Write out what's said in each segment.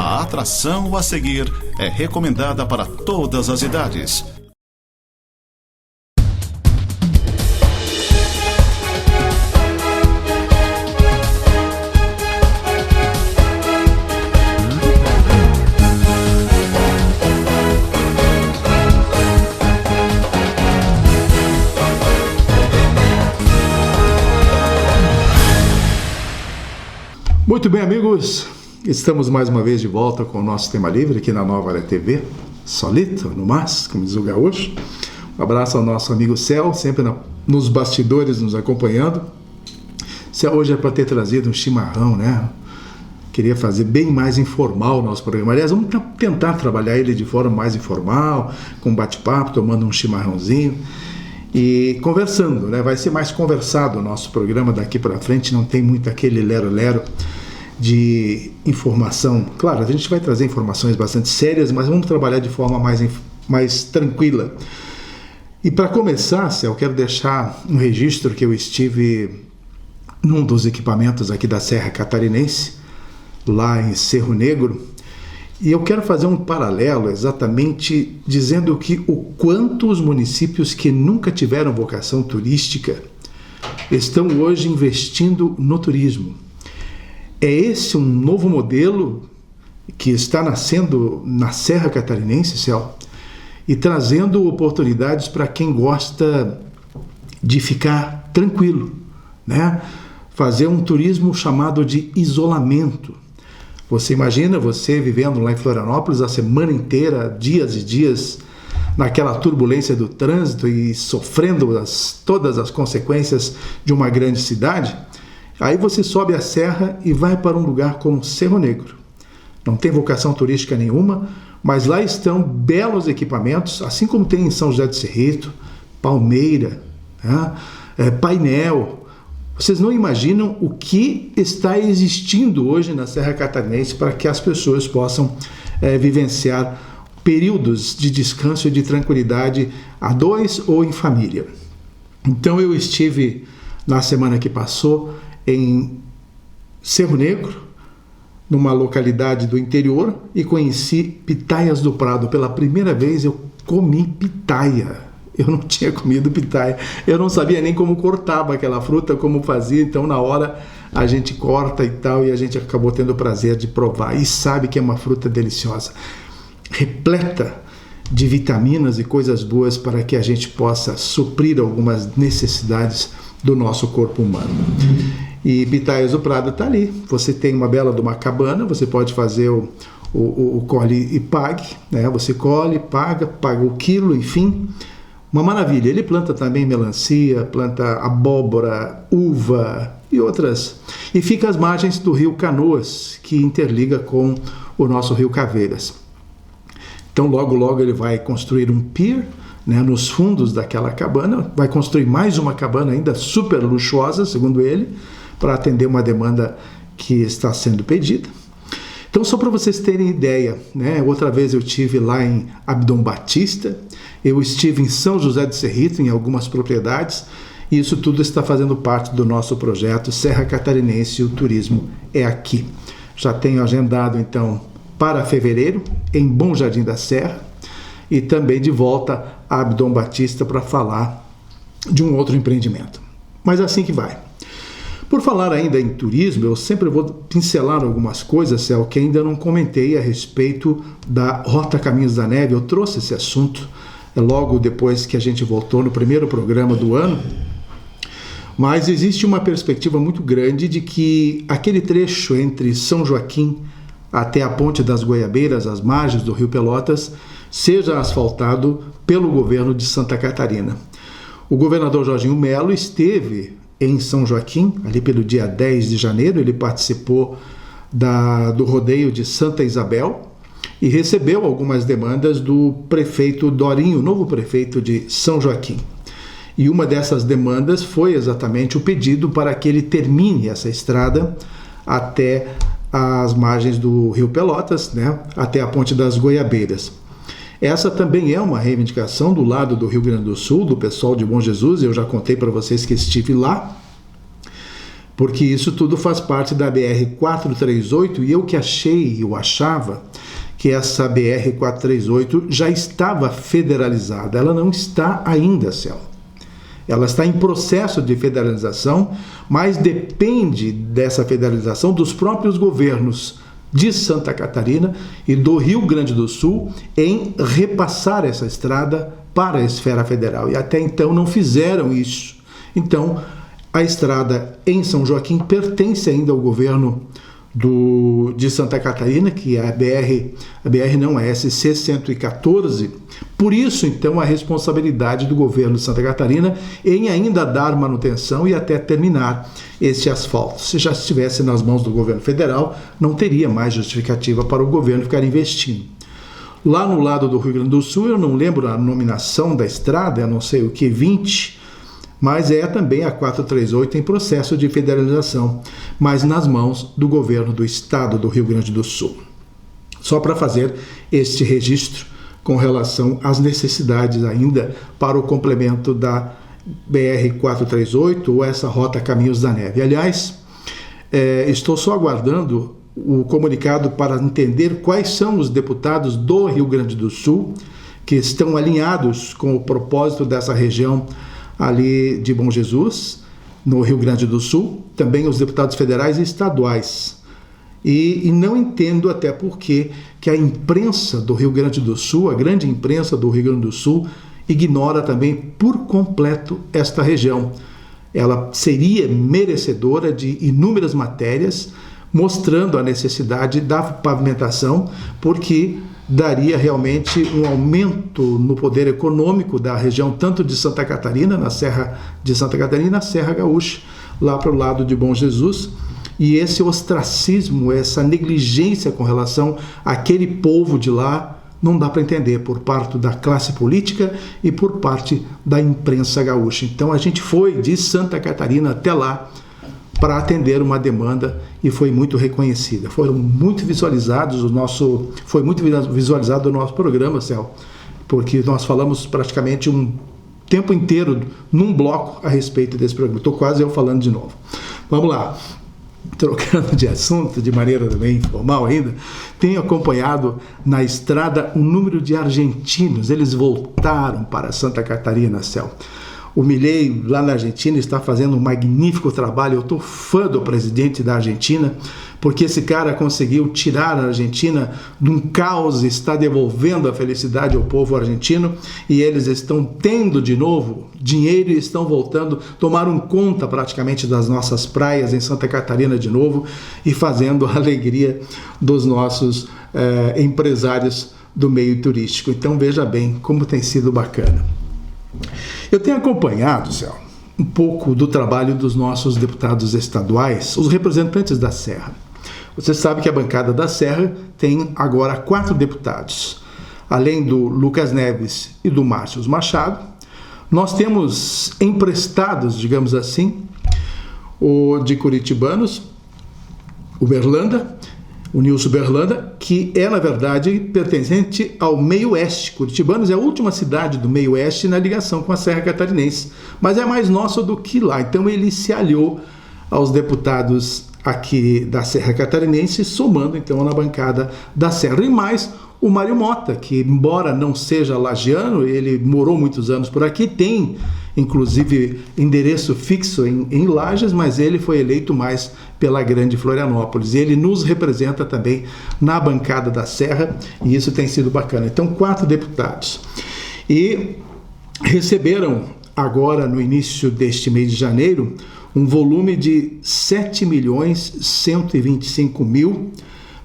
A atração a seguir é recomendada para todas as idades. Muito bem, amigos, estamos mais uma vez de volta com o nosso Tema Livre aqui na Nova Área TV, solito, no mas, como diz o gaúcho. Um abraço ao nosso amigo Céu, sempre nos bastidores nos acompanhando. Céu, hoje é para ter trazido um chimarrão, né? Queria fazer bem mais informal o nosso programa. Aliás, vamos tentar trabalhar ele de forma mais informal, com bate-papo, tomando um chimarrãozinho e conversando, né? Vai ser mais conversado o nosso programa daqui para frente, não tem muito aquele lero-lero de informação. Claro, a gente vai trazer informações bastante sérias, mas vamos trabalhar de forma mais tranquila. E para começar, Céu, eu quero deixar um registro que eu estive num dos equipamentos aqui da Serra Catarinense, lá em Cerro Negro, e eu quero fazer um paralelo exatamente dizendo que o quanto os municípios que nunca tiveram vocação turística estão hoje investindo no turismo. É esse um novo modelo que está nascendo na Serra Catarinense, Céu, e trazendo oportunidades para quem gosta de ficar tranquilo, né? Fazer um turismo chamado de isolamento. Você imagina você vivendo lá em Florianópolis a semana inteira, dias e dias, naquela turbulência do trânsito e sofrendo todas as consequências de uma grande cidade? Aí você sobe a serra e vai para um lugar como Cerro Negro. Não tem vocação turística nenhuma, mas lá estão belos equipamentos, assim como tem em São José do Cerrito, Palmeira, né? Painel. Vocês não imaginam o que está existindo hoje na Serra Catarinense para que as pessoas possam vivenciar períodos de descanso e de tranquilidade a dois ou em família. Então eu estive na semana que passou em Cerro Negro, numa localidade do interior, e conheci pitaias do Prado. Pela primeira vez eu comi pitaia. Eu não tinha comido pitaia. Eu não sabia nem como cortava aquela fruta, como fazia. Então, na hora, a gente corta e tal, e a gente acabou tendo o prazer de provar. E sabe que é uma fruta deliciosa, repleta de vitaminas e coisas boas para que a gente possa suprir algumas necessidades do nosso corpo humano. E Pitaias do Prado está ali. Você tem uma bela de uma cabana, você pode fazer o colhe e pague, né? Você colhe, paga o quilo, enfim. Uma maravilha. Ele planta também melancia, planta abóbora, uva e outras. E fica às margens do rio Canoas, que interliga com o nosso rio Caveiras. Então, logo ele vai construir um pier, né, nos fundos daquela cabana, vai construir mais uma cabana ainda super luxuosa, segundo ele, para atender uma demanda que está sendo pedida. Então, só para vocês terem ideia, né, outra vez eu estive lá em Abdom Batista, eu estive em São José do Cerrito, em algumas propriedades, e isso tudo está fazendo parte do nosso projeto Serra Catarinense e o Turismo é Aqui. Já tenho agendado, então, para fevereiro, em Bom Jardim da Serra, e também de volta a Abdom Batista para falar de um outro empreendimento. Mas assim que vai. Por falar ainda em turismo, eu sempre vou pincelar algumas coisas, Céu, que ainda não comentei a respeito da Rota Caminhos da Neve. Eu trouxe esse assunto logo depois que a gente voltou no primeiro programa do ano, mas existe uma perspectiva muito grande de que aquele trecho entre São Joaquim até a Ponte das Goiabeiras, às margens do Rio Pelotas, seja asfaltado pelo governo de Santa Catarina. O governador Jorginho Melo esteve em São Joaquim, ali pelo dia 10 de janeiro, ele participou do rodeio de Santa Isabel e recebeu algumas demandas do prefeito Dorinho, novo prefeito de São Joaquim. E uma dessas demandas foi exatamente o pedido para que ele termine essa estrada até as margens do Rio Pelotas, né, até a Ponte das Goiabeiras. Essa também é uma reivindicação do lado do Rio Grande do Sul, do pessoal de Bom Jesus. Eu já contei para vocês que estive lá, porque isso tudo faz parte da BR-438, e eu achava que essa BR-438 já estava federalizada. Ela não está ainda, Céu. Ela está em processo de federalização, mas depende dessa federalização dos próprios governos de Santa Catarina e do Rio Grande do Sul em repassar essa estrada para a esfera federal. E até então não fizeram isso. Então, a estrada em São Joaquim pertence ainda ao governo de Santa Catarina, que é a SC 114. Por isso, então, a responsabilidade do governo de Santa Catarina em ainda dar manutenção e até terminar este asfalto. Se já estivesse nas mãos do governo federal, não teria mais justificativa para o governo ficar investindo. Lá no lado do Rio Grande do Sul, eu não lembro a nominação da estrada, eu não sei o que, 20, mas é também a 438 em processo de federalização, mas nas mãos do governo do estado do Rio Grande do Sul. Só para fazer este registro com relação às necessidades ainda para o complemento da BR-438 ou essa rota Caminhos da Neve. Aliás, estou só aguardando o comunicado para entender quais são os deputados do Rio Grande do Sul que estão alinhados com o propósito dessa região ali de Bom Jesus, no Rio Grande do Sul, também os deputados federais e estaduais. E não entendo até porque que a imprensa do Rio Grande do Sul, a grande imprensa do Rio Grande do Sul, ignora também por completo esta região. Ela seria merecedora de inúmeras matérias mostrando a necessidade da pavimentação, porque daria realmente um aumento no poder econômico da região, tanto de Santa Catarina, na Serra de Santa Catarina, na Serra Gaúcha, lá para o lado de Bom Jesus. E esse ostracismo, essa negligência com relação àquele povo de lá, não dá para entender por parte da classe política e por parte da imprensa gaúcha. Então a gente foi de Santa Catarina até lá para atender uma demanda e foi muito reconhecida. Foi muito visualizado o nosso programa, Céu, porque nós falamos praticamente um tempo inteiro num bloco a respeito desse programa. Estou quase eu falando de novo. Vamos lá. Trocando de assunto, de maneira também informal ainda, tenho acompanhado na estrada um número de argentinos. Eles voltaram para Santa Catarina, Céu. O Milei, lá na Argentina, está fazendo um magnífico trabalho. Eu estou fã do presidente da Argentina, porque esse cara conseguiu tirar a Argentina de um caos, está devolvendo a felicidade ao povo argentino, e eles estão tendo de novo dinheiro e estão voltando, tomaram conta praticamente das nossas praias em Santa Catarina de novo e fazendo a alegria dos nossos empresários do meio turístico. Então veja bem como tem sido bacana. Eu tenho acompanhado, Céu, um pouco do trabalho dos nossos deputados estaduais, os representantes da Serra. Você sabe que a bancada da Serra tem agora 4 deputados. Além do Lucas Neves e do Márcio Machado, nós temos emprestados, digamos assim, o de Curitibanos, o Berlanda, o Nilson Berlanda, que é, na verdade, pertencente ao meio-oeste. Curitibanos é a última cidade do meio-oeste na ligação com a Serra Catarinense, mas é mais nosso do que lá. Então ele se aliou aos deputados aqui da Serra Catarinense, somando então na bancada da Serra. E mais o Mário Mota, que embora não seja lagiano, ele morou muitos anos por aqui, tem inclusive endereço fixo em Lages, mas ele foi eleito mais pela Grande Florianópolis. Ele nos representa também na bancada da Serra e isso tem sido bacana. Então 4 deputados. E receberam agora no início deste mês de janeiro um volume de 7.125.000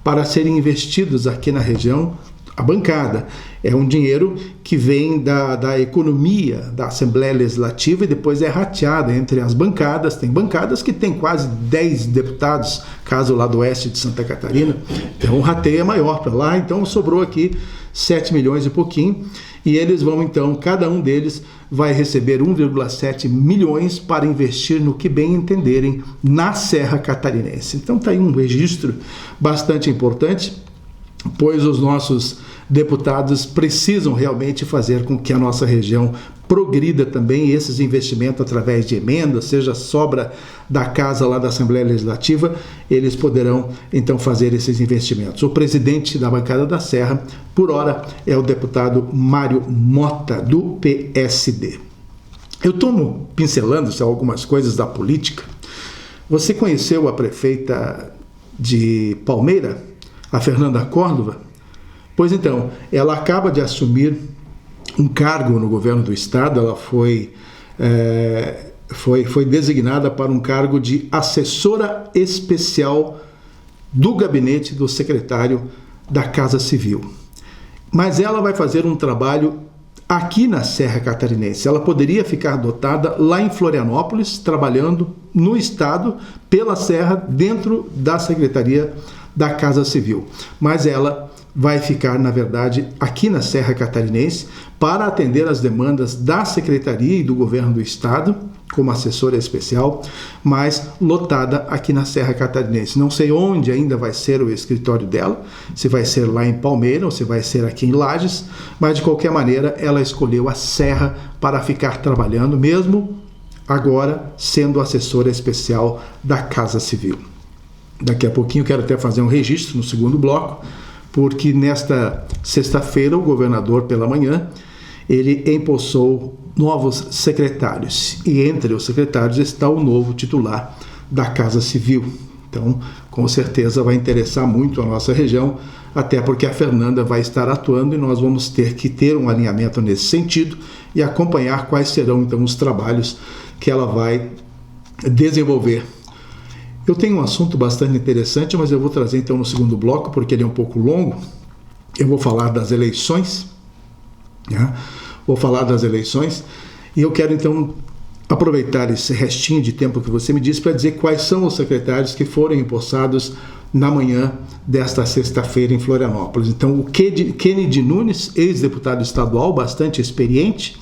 para serem investidos aqui na região. A bancada é um dinheiro que vem da economia da Assembleia Legislativa e depois é rateada entre as bancadas. Tem bancadas que tem quase 10 deputados, caso lá do oeste de Santa Catarina, então o rateio é maior para lá, então sobrou aqui 7 milhões e pouquinho, e eles vão então, cada um deles vai receber 1,7 milhões para investir no que bem entenderem na Serra Catarinense. Então está aí um registro bastante importante, pois os nossos deputados precisam realmente fazer com que a nossa região progrida também esses investimentos através de emendas, seja sobra da casa lá da Assembleia Legislativa, eles poderão então fazer esses investimentos. O presidente da bancada da Serra, por hora, é o deputado Mário Mota, do PSD. Eu estou pincelando algumas coisas da política. Você conheceu a prefeita de Palmeira, a Fernanda Córdova? Pois então, ela acaba de assumir um cargo no governo do estado. Ela foi designada para um cargo de assessora especial do gabinete do secretário da Casa Civil. Mas ela vai fazer um trabalho aqui na Serra Catarinense. Ela poderia ficar dotada lá em Florianópolis, trabalhando no estado, pela Serra, dentro da Secretaria da Casa Civil. Mas ela vai ficar, na verdade, aqui na Serra Catarinense para atender as demandas da Secretaria e do Governo do Estado, como assessora especial, mas lotada aqui na Serra Catarinense. Não sei onde ainda vai ser o escritório dela, se vai ser lá em Palmeira ou se vai ser aqui em Lages, mas de qualquer maneira ela escolheu a Serra para ficar trabalhando, mesmo agora sendo assessora especial da Casa Civil. Daqui a pouquinho quero até fazer um registro no segundo bloco, porque nesta sexta-feira o governador, pela manhã, ele empossou novos secretários, e entre os secretários está o novo titular da Casa Civil. Então, com certeza vai interessar muito a nossa região, até porque a Fernanda vai estar atuando e nós vamos ter que ter um alinhamento nesse sentido e acompanhar quais serão então os trabalhos que ela vai desenvolver. Eu tenho um assunto bastante interessante, mas eu vou trazer então no segundo bloco, porque ele é um pouco longo. Eu vou falar das eleições, né? Vou falar das eleições, e eu quero então aproveitar esse restinho de tempo que você me disse para dizer quais são os secretários que foram empossados na manhã desta sexta-feira em Florianópolis. Então, o Kennedy Nunes, ex-deputado estadual, bastante experiente,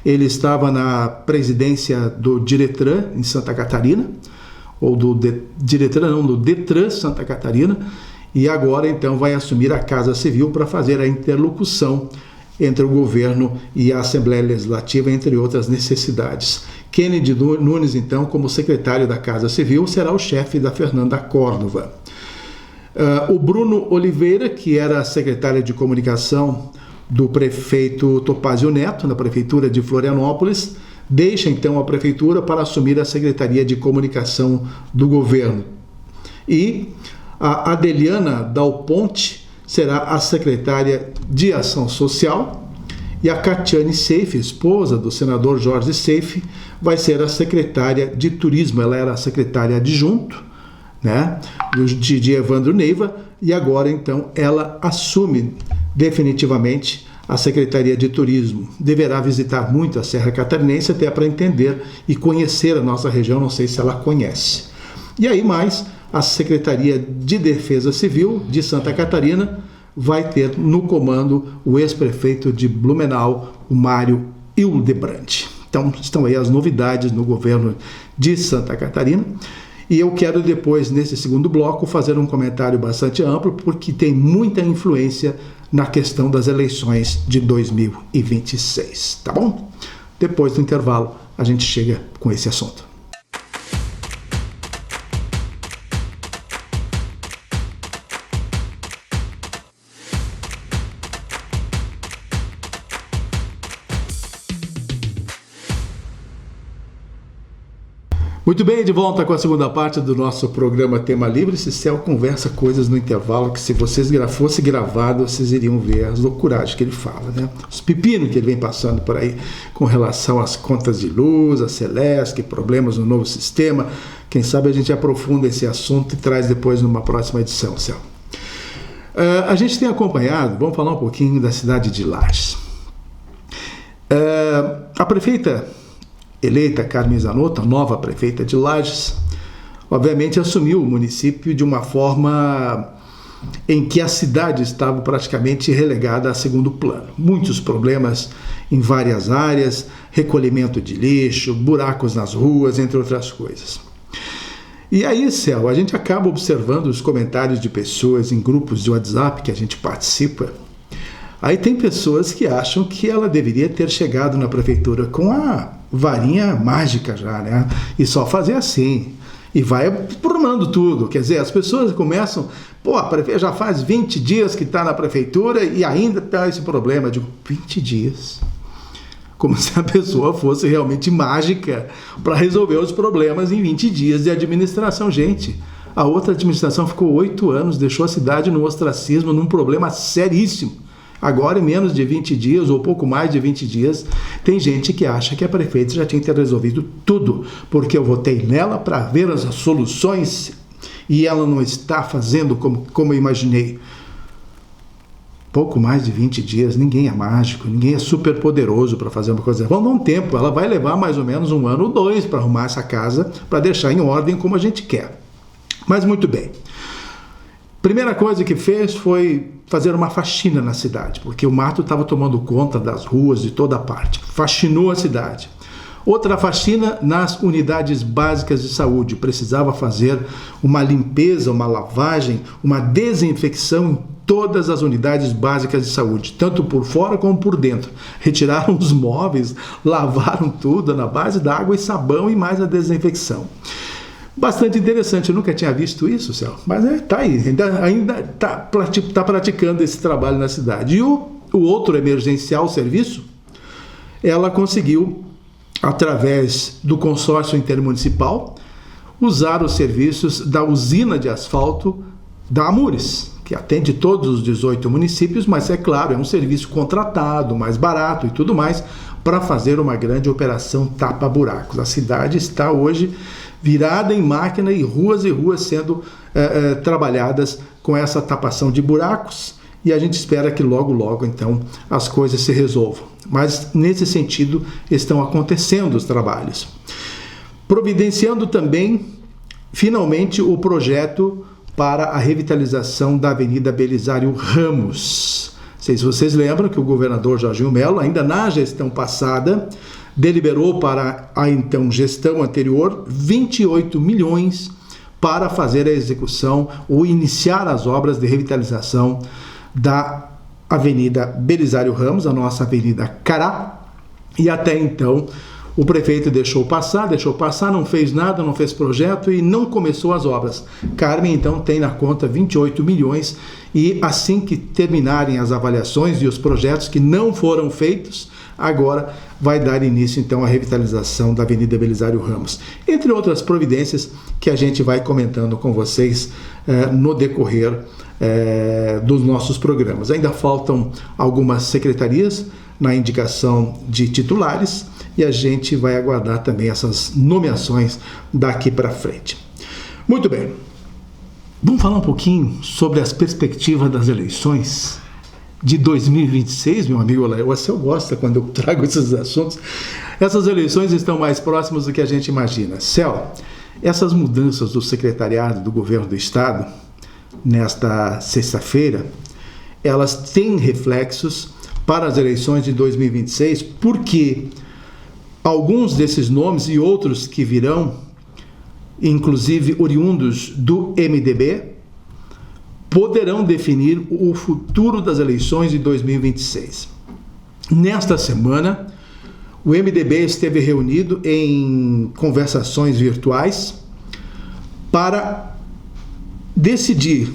ele estava na presidência do Diretran em Santa Catarina, ou do Detran Santa Catarina, e agora então vai assumir a Casa Civil para fazer a interlocução entre o governo e a Assembleia Legislativa, entre outras necessidades. Kennedy Nunes, então, como secretário da Casa Civil, será o chefe da Fernanda Córdova. O Bruno Oliveira, que era secretário de comunicação do prefeito Topázio Neto, na prefeitura de Florianópolis, deixa então a prefeitura para assumir a Secretaria de Comunicação do governo. E a Adeliana Dal Ponte será a secretária de Ação Social, e a Catiane Seife, esposa do senador Jorge Seife, vai ser a secretária de Turismo. Ela era a secretária adjunto, né, de Evandro Neiva, e agora então ela assume definitivamente a Secretaria de Turismo. Deverá visitar muito a Serra Catarinense até para entender e conhecer a nossa região, não sei se ela conhece. E aí mais, a Secretaria de Defesa Civil de Santa Catarina vai ter no comando o ex-prefeito de Blumenau, o Mário Hildebrand. Então, estão aí as novidades no governo de Santa Catarina. E eu quero depois, nesse segundo bloco, fazer um comentário bastante amplo, porque tem muita influência na questão das eleições de 2026, tá bom? Depois do intervalo, a gente chega com esse assunto. Muito bem, de volta com a segunda parte do nosso programa Tema Livre. Esse Céu conversa coisas no intervalo que, se vocês fosse gravado, vocês iriam ver as loucuragens que ele fala, né? Os pepinos que ele vem passando por aí com relação às contas de luz, a Celesc, problemas no novo sistema. Quem sabe a gente aprofunda esse assunto e traz depois numa próxima edição, Céu. A gente tem acompanhado, vamos falar um pouquinho da cidade de Lages. A prefeita eleita, Carmen Zanotto, a nova prefeita de Lages, obviamente assumiu o município de uma forma em que a cidade estava praticamente relegada a segundo plano. Muitos problemas em várias áreas, recolhimento de lixo, buracos nas ruas, entre outras coisas. E aí, Céu, a gente acaba observando os comentários de pessoas em grupos de WhatsApp que a gente participa, Aí tem pessoas que acham que ela deveria ter chegado na prefeitura com a varinha mágica já, né? E só fazer assim. E vai aprumando tudo. Quer dizer, as pessoas começam... Pô, a prefeita já faz 20 dias que está na prefeitura e ainda está esse problema. Eu digo, 20 dias? Como se a pessoa fosse realmente mágica para resolver os problemas em 20 dias de administração. Gente, a outra administração ficou 8 anos, deixou a cidade no ostracismo, num problema seríssimo. Agora, em menos de 20 dias, ou pouco mais de 20 dias, tem gente que acha que a prefeita já tinha que ter resolvido tudo, porque eu votei nela para ver as soluções e ela não está fazendo como eu imaginei. Pouco mais de 20 dias, ninguém é mágico, ninguém é super poderoso para fazer uma coisa. Vamos dar um tempo, ela vai levar mais ou menos 1 ano ou 2 para arrumar essa casa, para deixar em ordem como a gente quer. Mas muito bem. Primeira coisa que fez foi fazer uma faxina na cidade, porque o mato estava tomando conta das ruas de toda parte. Faxinou a cidade. Outra faxina nas unidades básicas de saúde. Precisava fazer uma limpeza, uma lavagem, uma desinfecção em todas as unidades básicas de saúde, tanto por fora como por dentro. Retiraram os móveis, lavaram tudo na base da água e sabão e mais a desinfecção. Bastante interessante, eu nunca tinha visto isso, Céu, mas está aí, ainda está praticando esse trabalho na cidade. E o outro emergencial serviço, ela conseguiu, através do consórcio intermunicipal, usar os serviços da usina de asfalto da Amures, que atende todos os 18 municípios, mas é claro, é um serviço contratado, mais barato e tudo mais, para fazer uma grande operação tapa-buracos. A cidade está hoje virada em máquina e ruas sendo trabalhadas com essa tapação de buracos, e a gente espera que logo, então, as coisas se resolvam. Mas, nesse sentido, estão acontecendo os trabalhos. Providenciando também, finalmente, o projeto para a revitalização da Avenida Belisário Ramos. Não sei se vocês lembram que o governador Jorginho Mello, ainda na gestão passada, deliberou para a então gestão anterior 28 milhões para fazer a execução ou iniciar as obras de revitalização da Avenida Belisário Ramos, a nossa Avenida Cará, e até então o prefeito deixou passar, não fez nada, não fez projeto e não começou as obras. Carmen, então, tem na conta 28 milhões e assim que terminarem as avaliações e os projetos que não foram feitos, agora vai dar início, então, à revitalização da Avenida Belisário Ramos. Entre outras providências que a gente vai comentando com vocês no decorrer dos nossos programas. Ainda faltam algumas secretarias na indicação de titulares e a gente vai aguardar também essas nomeações daqui para frente. Muito bem. Vamos falar um pouquinho sobre as perspectivas das eleições de 2026, meu amigo Léo. Você gosta quando eu trago esses assuntos. Essas eleições estão mais próximas do que a gente imagina. Céu, essas mudanças do secretariado do governo do estado, nesta sexta-feira, elas têm reflexos para as eleições de 2026, porque alguns desses nomes e outros que virão, inclusive oriundos do MDB, poderão definir o futuro das eleições de 2026. Nesta semana, o MDB esteve reunido em conversações virtuais para decidir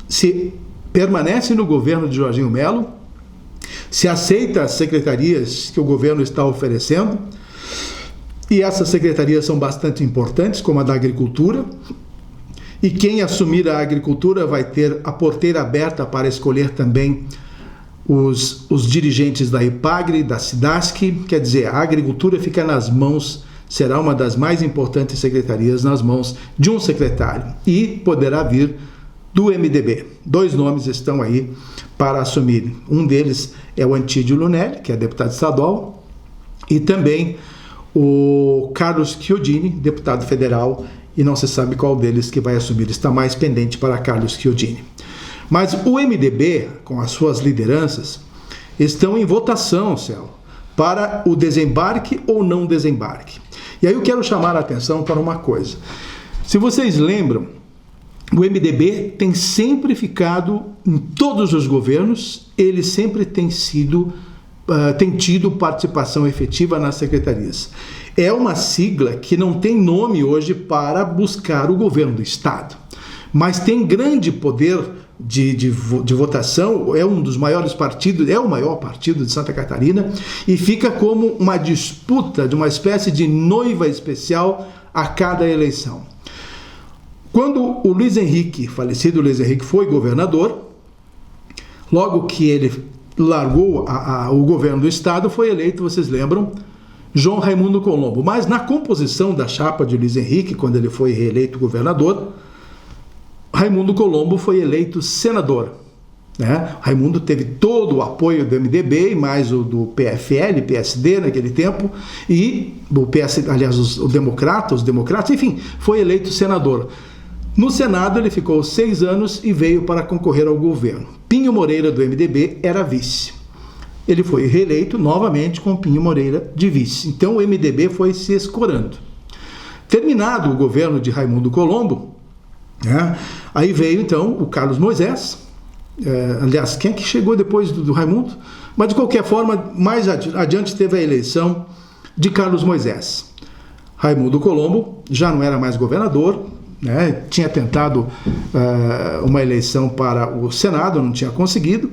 se permanece no governo de Jorginho Mello, se aceita as secretarias que o governo está oferecendo, e essas secretarias são bastante importantes, como a da Agricultura, e quem assumir a Agricultura vai ter a porteira aberta para escolher também os dirigentes da IPAGRE, da SIDASC, quer dizer, a Agricultura fica nas mãos, será uma das mais importantes secretarias nas mãos de um secretário, e poderá vir do MDB. 2 nomes estão aí para assumir. Um deles é o Antídio Lunelli, que é deputado estadual, e também o Carlos Chiodini, deputado federal, e não se sabe qual deles que vai assumir. Está mais pendente para Carlos Chiodini. Mas o MDB, com as suas lideranças, estão em votação, Céu, para o desembarque ou não desembarque. E aí eu quero chamar a atenção para uma coisa. Se vocês lembram, o MDB tem sempre ficado em todos os governos, ele sempre tem tido participação efetiva nas secretarias. É uma sigla que não tem nome hoje para buscar o governo do Estado, mas tem grande poder de votação, é um dos maiores partidos, é o maior partido de Santa Catarina, e fica como uma disputa de uma espécie de noiva especial a cada eleição. Quando o Luiz Henrique, falecido Luiz Henrique, foi governador, logo que ele largou o governo do Estado, foi eleito, vocês lembram, João Raimundo Colombo. Mas na composição da chapa de Luiz Henrique, quando ele foi reeleito governador, Raimundo Colombo foi eleito senador. Raimundo teve todo o apoio do MDB e mais o do PFL, PSD naquele tempo, e o PS, aliás, os democratas, enfim, foi eleito senador. No Senado ele ficou 6 anos e veio para concorrer ao governo. Pinho Moreira, do MDB, era vice. Ele foi reeleito novamente com Pinho Moreira de vice. Então o MDB foi se escorando. Terminado o governo de Raimundo Colombo, aí veio então o Carlos Moisés. Aliás, quem é que chegou depois do Raimundo? Mas de qualquer forma, mais adiante teve a eleição de Carlos Moisés. Raimundo Colombo já não era mais governador, tinha tentado uma eleição para o Senado, não tinha conseguido,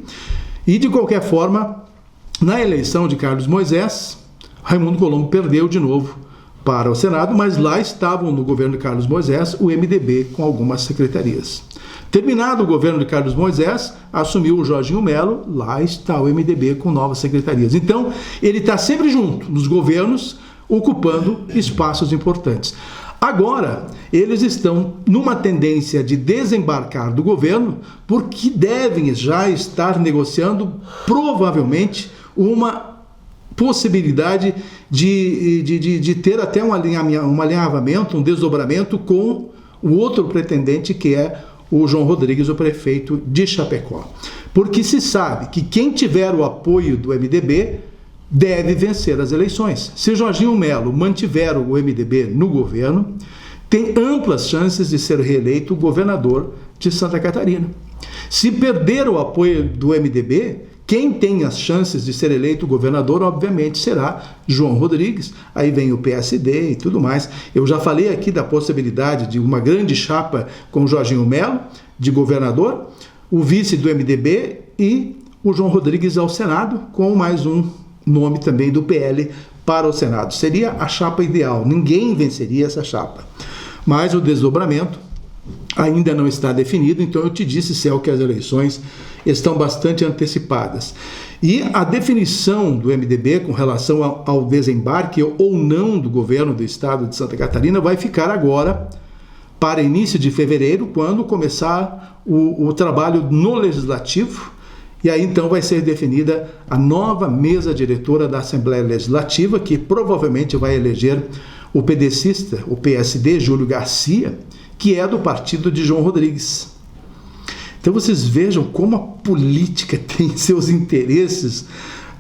e de qualquer forma, na eleição de Carlos Moisés, Raimundo Colombo perdeu de novo para o Senado, mas lá estavam no governo de Carlos Moisés o MDB com algumas secretarias. Terminado o governo de Carlos Moisés, assumiu o Jorginho Melo, lá está o MDB com novas secretarias. Então, ele está sempre junto nos governos, ocupando espaços importantes. Agora, eles estão numa tendência de desembarcar do governo, porque devem já estar negociando, provavelmente, uma possibilidade de ter até um alinhavamento, um desdobramento com o outro pretendente, que é o João Rodrigues, o prefeito de Chapecó. Porque se sabe que quem tiver o apoio do MDB deve vencer as eleições. Se Jorginho Melo mantiver o MDB no governo, tem amplas chances de ser reeleito governador de Santa Catarina. Se perder o apoio do MDB, quem tem as chances de ser eleito governador, obviamente, será João Rodrigues. Aí vem o PSD e tudo mais. Eu já falei aqui da possibilidade de uma grande chapa com Jorginho Melo, de governador, o vice do MDB e o João Rodrigues ao Senado, com mais um nome também do PL para o Senado. Seria a chapa ideal, ninguém venceria essa chapa. Mas o desdobramento ainda não está definido, então eu te disse, Céu, que as eleições estão bastante antecipadas. E a definição do MDB com relação ao desembarque ou não do governo do estado de Santa Catarina vai ficar agora para início de fevereiro, quando começar o trabalho no Legislativo. E aí então vai ser definida a nova mesa diretora da Assembleia Legislativa, que provavelmente vai eleger o pedecista, o PSD, Júlio Garcia, que é do partido de João Rodrigues. Então vocês vejam como a política tem seus interesses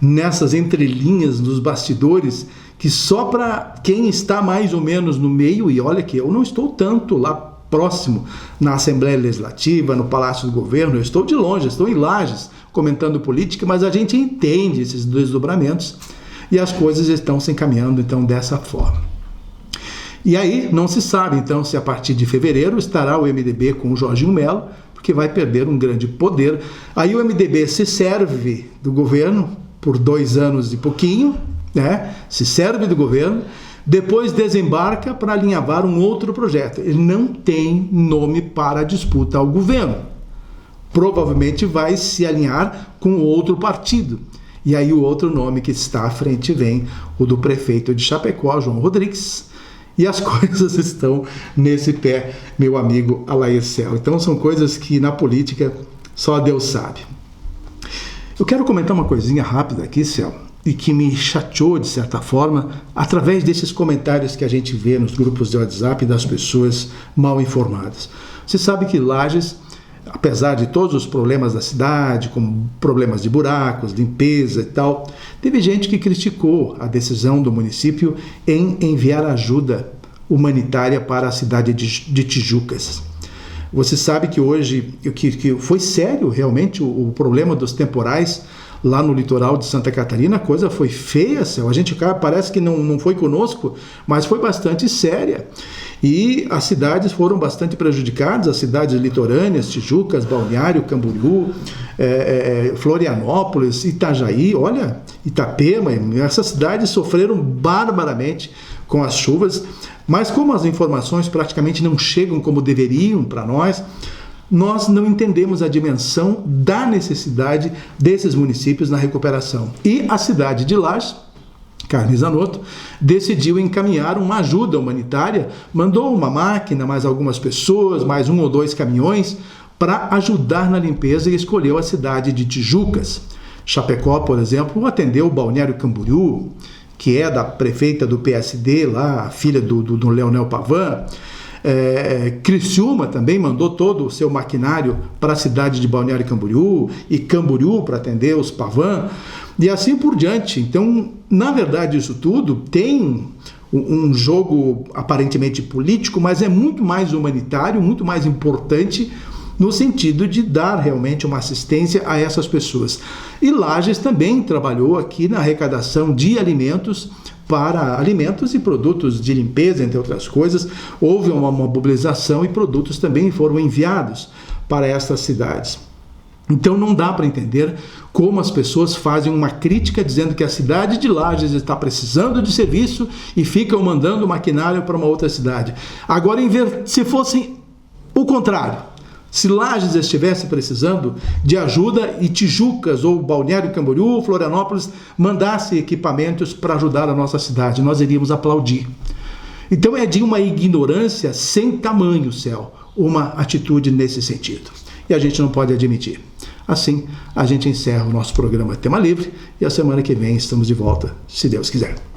nessas entrelinhas, nos bastidores, que só para quem está mais ou menos no meio, e olha que eu não estou tanto lá próximo na Assembleia Legislativa, no Palácio do Governo, eu estou de longe, estou em Lages, comentando política, mas a gente entende esses desdobramentos e as coisas estão se encaminhando então dessa forma. E aí não se sabe então se a partir de fevereiro estará o MDB com o Jorginho Melo, porque vai perder um grande poder. Aí o MDB se serve do governo por 2 anos e pouquinho, se serve do governo, depois desembarca para alinhavar um outro projeto. Ele não tem nome para disputa ao governo. Provavelmente vai se alinhar com outro partido. E aí o outro nome que está à frente vem o do prefeito de Chapecó, João Rodrigues. E as coisas estão nesse pé, meu amigo Alaecel. Então são coisas que na política só Deus sabe. Eu quero comentar uma coisinha rápida aqui, Céu, e que me chateou de certa forma, através desses comentários que a gente vê nos grupos de WhatsApp das pessoas mal informadas. Você sabe que Lages, apesar de todos os problemas da cidade, como problemas de buracos, limpeza e tal, teve gente que criticou a decisão do município em enviar ajuda humanitária para a cidade de Tijucas. Você sabe que hoje que foi sério realmente o problema dos temporais lá no litoral de Santa Catarina. A coisa foi feia, Céu. A gente parece que não foi conosco, mas foi bastante séria. E as cidades foram bastante prejudicadas, as cidades litorâneas, Tijucas, Balneário, Camboriú, Florianópolis, Itajaí, olha, Itapema, essas cidades sofreram barbaramente com as chuvas, mas como as informações praticamente não chegam como deveriam para nós não entendemos a dimensão da necessidade desses municípios na recuperação. E a cidade de Lages, Carlos Zanotto, decidiu encaminhar uma ajuda humanitária, mandou uma máquina, mais algumas pessoas, mais 1 ou 2 caminhões para ajudar na limpeza e escolheu a cidade de Tijucas. Chapecó, por exemplo, atendeu o Balneário Camboriú, que é da prefeita do PSD lá, a filha do Leonel Pavan. Criciúma também mandou todo o seu maquinário para a cidade de Balneário Camboriú e Camboriú para atender os Pavan e assim por diante. Então, na verdade, isso tudo tem um jogo aparentemente político, mas é muito mais humanitário, muito mais importante no sentido de dar realmente uma assistência a essas pessoas. E Lages também trabalhou aqui na arrecadação de alimentos para alimentos e produtos de limpeza, entre outras coisas. Houve uma mobilização e produtos também foram enviados para essas cidades. Então não dá para entender como as pessoas fazem uma crítica dizendo que a cidade de Lages está precisando de serviço e ficam mandando maquinário para uma outra cidade. Agora, se fosse o contrário, se Lages estivesse precisando de ajuda e Tijucas ou Balneário Camboriú, Florianópolis mandasse equipamentos para ajudar a nossa cidade, nós iríamos aplaudir. Então é de uma ignorância sem tamanho, Céu, uma atitude nesse sentido. E a gente não pode admitir. Assim, a gente encerra o nosso programa Tema Livre e a semana que vem estamos de volta, se Deus quiser.